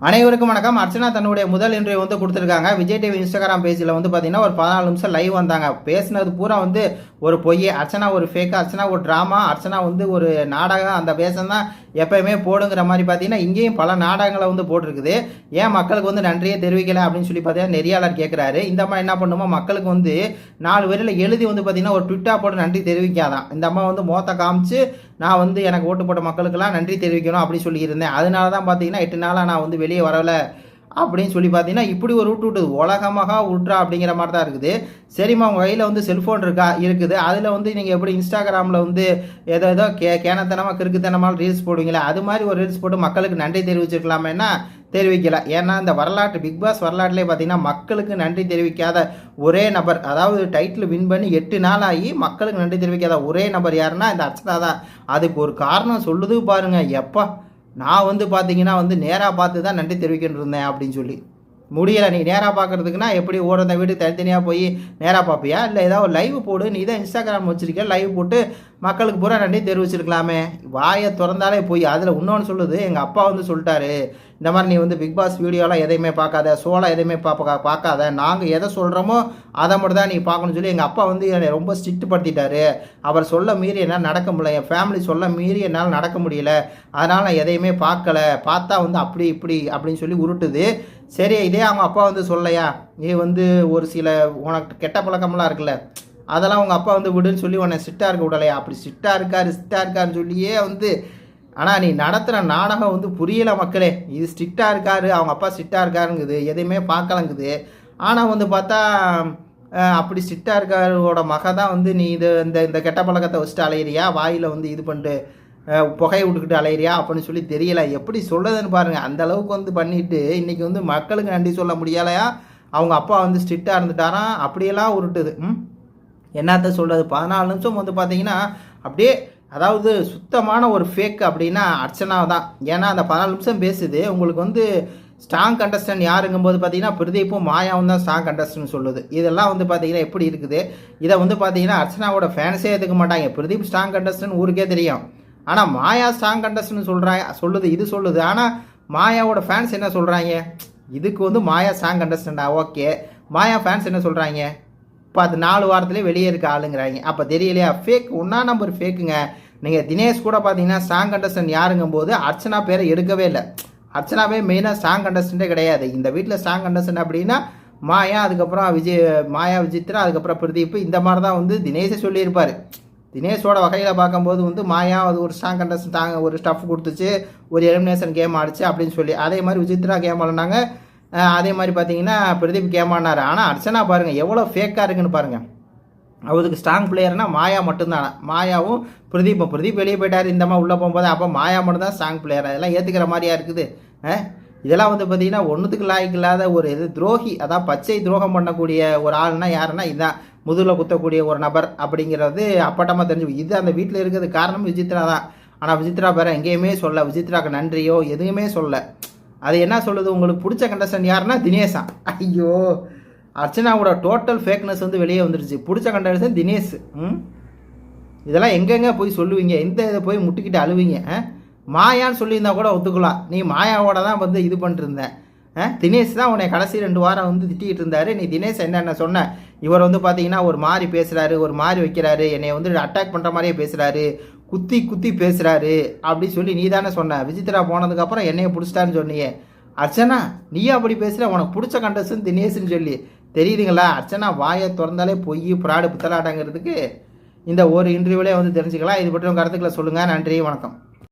அனைவருக்கும் வணக்கம். அர்ச்சனா தன்னுடைய முதல் இன்டர்வியூ கொடுத்துருக்காங்க. விஜய் டிவி இன்ஸ்டாகிராம் பேஜில் பார்த்தீங்கன்னா ஒரு 14 நிமிஷம் லைவ் வந்தாங்க. பேசினது பூரா ஒரு பொய். அர்ச்சனா ஒரு ஃபேக், அர்ச்சனா ஒரு ட்ராமா, அர்ச்சனா ஒரு நாடகம். அந்த பேசம் தான் எப்பயுமே போடுங்கிற மாதிரி பார்த்தீங்கன்னா இங்கேயும் பல நாடகங்களை போட்டிருக்குது. ஏன் மக்களுக்கு நன்றியே தெரிவிக்கலை அப்படின்னு சொல்லி பார்த்தீங்கன்னா நெறியாளர் கேட்குறாரு. இந்த அம்மா என்ன பண்ணுமோ, மக்களுக்கு 4 வரியில் எழுதி பார்த்தீங்கன்னா ஒரு ட்விட்டா போட்டு நன்றி தெரிவிக்காதான். இந்த அம்மா மோத்த காமிச்சு நான் எனக்கு ஓட்டு போட்ட மக்களுக்கெல்லாம் நன்றி தெரிவிக்கணும் அப்படின்னு சொல்லியிருந்தேன். அதனால தான் பார்த்தீங்கன்னா 8 நாளாக நான் வெளியே வரலை அப்படின்னு சொல்லி பார்த்தீங்கன்னா இப்படி ஒரு விட்டுது. உலகமாக விட்றா அப்படிங்கிற மாதிரி தான் இருக்குது. சரிம்மா, உங்கள் கையில் செல்ஃபோன் இருக்குது. அதில் நீங்கள் எப்படி இன்ஸ்டாகிராமில் ஏதோ கேனத்தனமாக கிறுக்குத்தனமாக ரீல்ஸ் போடுவீங்களா, அது மாதிரி ஒரு ரீல்ஸ் போட்டு மக்களுக்கு நன்றி தெரிவிச்சிருக்கலாமேன்னா தெரிவிக்கல. ஏன்னா இந்த வரலாற்று பிக் பாஸ் வரலாற்றுலேயே பார்த்தீங்கன்னா மக்களுக்கு நன்றி தெரிவிக்காத ஒரே நபர், அதாவது டைட்டில் வின் பண்ணி 8 நாள் ஆகி மக்களுக்கு நன்றி தெரிவிக்காத ஒரே நபர் யாருன்னா இந்த அர்ச்சனா தான். அதுக்கு ஒரு காரணம் சொல்லுது பாருங்க. எப்பா, நான் பார்த்தீங்கன்னா நேராக பார்த்து தான் நன்றி தெரிவிக்கிட்டு இருந்தேன் அப்படின்னு சொல்லி. முடியலை. நீ நேராக பார்க்குறதுக்குன்னா எப்படி ஓடுறத வீட்டுக்கு தனித்தனியாக போய் நேராக பார்ப்பியா? இல்லை ஏதாவது லைவ் போடு. நீ தான் இன்ஸ்டாகிராம் வச்சுருக்க, லைவ் போட்டு மக்களுக்கு பூரா நன்றி தெரிவிச்சிருக்கலாமே. வாயை திறந்தாலே போய் அதில் இன்னொன்று சொல்லுது. எங்கள் அப்பா சொல்லிட்டாரு, இந்த மாதிரி நீ பிக் பாஸ் வீடியோலாம் எதையுமே பார்க்காத, ஷோலாம் எதையுமே பார்க்காத, நாங்கள் எதை சொல்கிறோமோ அதை மட்டும் தான் நீ பார்க்கணும்னு சொல்லி எங்கள் அப்பா என்னை ரொம்ப ஸ்ட்ரிக்ட் படுத்திட்டாரு. அவர் சொல்ல மீறி என்னால் நடக்க முடியல, என் ஃபேமிலி சொல்ல மீறி என்னால் நடக்க முடியல, அதனால் நான் எதையுமே பார்க்கல, பார்த்தா அப்படி இப்படி அப்படின்னு சொல்லி உருட்டுது. சரி, இதே அவங்க அப்பா சொல்லையா, நீ ஒரு சில உனக்கு கெட்ட பழக்கம்லாம் இருக்குல்ல, அதெல்லாம் உங்கள் அப்பா விடுன்னு சொல்லி உன்னை ஸ்ட்ரிக்டாக இருக்க விடலையா? அப்படி ஸ்ட்ரிக்டாக இருக்காருன்னு சொல்லியே ஆனால் நீ நடத்துகிற நாடகம் புரியலை மக்களே. இது ஸ்ட்ரிக்டாக இருக்காரு, அவங்க அப்பா ஸ்ட்ரிக்டாக இருக்காருங்குது, எதையுமே பார்க்கலங்குது. ஆனால் பார்த்தா அப்படி ஸ்ட்ரிக்டாக இருக்காரோட மக தான் நீ இந்த கெட்ட பழக்கத்தை வச்சுட்டு அலையிறியா, வாயில் இது பண்ணிட்டு புகையை விட்டுக்கிட்டு அலையிறியா அப்படின்னு சொல்லி தெரியல. எப்படி சொல்லுதுன்னு பாருங்கள். அந்த அளவுக்கு பண்ணிட்டு இன்றைக்கி மக்களுக்கு நன்றி சொல்ல முடியலையா? அவங்க அப்பா ஸ்ட்ரிக்டாக இருந்துட்டாராம், அப்படியெல்லாம் உருட்டுது. என்னத்த சொல்கிறது, 14 நிமிஷம் பார்த்தீங்கன்னா அப்படியே, அதாவது சுத்தமான ஒரு ஃபேக் அப்படின்னா அர்ச்சனா தான். ஏன்னா அந்த 14 நிமிஷம் பேசுது. உங்களுக்கு ஸ்ட்ராங் கண்டஸ்டன்ட் யாருங்கும்போது பார்த்தீங்கன்னா பிரதீப்பும் மாயாவும் தான் ஸ்ட்ராங் கண்டஸ்டன்ட் சொல்லுது. இதெல்லாம் பார்த்தீங்கன்னா எப்படி இருக்குது. இதை பார்த்தீங்கன்னா அர்ச்சனாவோட ஃபேன்ஸே எடுத்துக்க மாட்டாங்க. பிரதீப் ஸ்ட்ராங் கண்டஸ்டன்ட் ஊருக்கே தெரியும். ஆனால் மாயா ஸ்ட்ராங் கண்டஸ்டன்ட் சொல்லுது, இது சொல்லுது. ஆனால் மாயாவோட ஃபேன்ஸ் என்ன சொல்கிறாங்க, இதுக்கு மாயா ஸ்ட்ராங் கண்டஸ்டண்டா? ஓகே, மாயா ஃபேன்ஸ் என்ன சொல்கிறாங்க, இப்போ அது 4 வாரத்துலேயே வெளியே இருக்க ஆளுங்கிறாங்க. அப்போ தெரியலையா, ஃபேக், ஒன்றா நம்பர் ஃபேக்குங்க. நீங்கள் தினேஷ் கூட பார்த்தீங்கன்னா ஸ்ட்ராங் கண்டஸ்டன்ட் யாருங்கும் போது அர்ச்சனா பேரை எடுக்கவே இல்லை. அர்ச்சனாவே மெயினாக ஸ்ட்ராங் கண்டஸ்டன்ட்டே கிடையாது. இந்த வீட்டில் ஸ்ட்ராங் கண்டஸ்டன்ட் அப்படின்னா மாயா, அதுக்கப்புறம் மாயா, விசித்ரா, அதுக்கப்புறம் பிரதீப், இந்த மாதிரி தான் தினேஷே சொல்லியிருப்பார். தினேஷோட வகையில் பார்க்கும்போது மாயா அது ஒரு ஸ்ட்ராங் கண்டஸ்டன்ட் தாங்க, ஒரு ஸ்டஃப் கொடுத்துச்சு, ஒரு எலிமினேஷன் கேம் ஆடிச்சு அப்படின்னு சொல்லி. அதே மாதிரி விசித்ரா கேம் ஆடினாங்க, அதே மாதிரி பார்த்தீங்கன்னா பிரதீப் கேம் ஆடினார். ஆனால் அர்ச்சனா பாருங்கள் எவ்வளோ ஃபேக்காக இருக்குன்னு பாருங்கள். அவருக்கு ஸ்ட்ராங் பிளேயர்னால் மாயா மட்டும்தானே. மாயாவும் பிரதீப் வெளியே போயிட்டார், இந்த மாதிரி உள்ளே போகும்போது அப்போ மாயா மட்டும் தான் ஸ்ட்ராங் பிளேயர். அதெல்லாம் ஏற்றுக்கிற மாதிரியா இருக்குது. இதெல்லாம் பார்த்தீங்கன்னா ஒன்றுத்துக்கு லாய்க்கு இல்லாத ஒரு துரோகி, அதான் பச்சை துரோகம் பண்ணக்கூடிய ஒரு ஆள்னா யாருன்னா இதுதான், முதுகில் குத்தக்கூடிய ஒரு நபர் அப்படிங்கிறது அப்பட்டமாக தெரிஞ்சு. இது அந்த வீட்டில் இருக்கிறது காரணம் விசித்ரா தான். ஆனால் விசித்ரா பேர எங்கேயுமே சொல்ல, விசித்ராக்கு நன்றியோ எதுவுமே சொல்ல. அது என்ன சொல்லுது, உங்களுக்கு பிடிச்ச கண்டஸ்டன்ட் யாருன்னா தினேஷா? ஐயோ, அர்ச்சனாவோட டோட்டல் ஃபேக்னஸ் வெளியே வந்துருச்சு. பிடிச்ச கண்டஸ்டன்ட் தினேஷ். இதெல்லாம் எங்கெங்க போய் சொல்லுவீங்க, எந்த இதை போய் முட்டிக்கிட்டு அழுவீங்க? மாயான்னு சொல்லியிருந்தா கூட ஒத்துக்கலாம். நீ மாயாவோட தான் இது பண்ணிருந்தேன். தினேஷ் தான் உன்னை கடைசி 2 வாரம் திட்டிகிட்டு இருந்தாரு. நீ தினேஷ் என்னென்ன சொன்ன, இவர் பார்த்தீங்கன்னா ஒரு மாதிரி பேசுகிறாரு, ஒரு மாதிரி வைக்கிறாரு, என்னை அட்டாக் பண்ணுற மாதிரியே பேசுகிறாரு, குத்தி பேசுகிறாரு அப்படி சொல்லி நீ தானே சொன்ன. விசித்ரா போனதுக்கப்புறம் என்னைய பிடிச்சிட்டான்னு சொன்னியே. அர்ச்சனா, நீயா அப்படி பேசுகிற, உனக்கு பிடிச்ச கண்டஸ்டன் தினேஷ்னு சொல்லி தெரியுதுங்களா? அர்ச்சனா வாயை திறந்தாலே பொய் புறாடு புத்தலாட்டங்கிறதுக்கு இந்த ஒரு இன்டர்வியூலே தெரிஞ்சுக்கலாம். இது பற்றி கருத்துக்களை சொல்லுங்கள். நன்றி, வணக்கம்.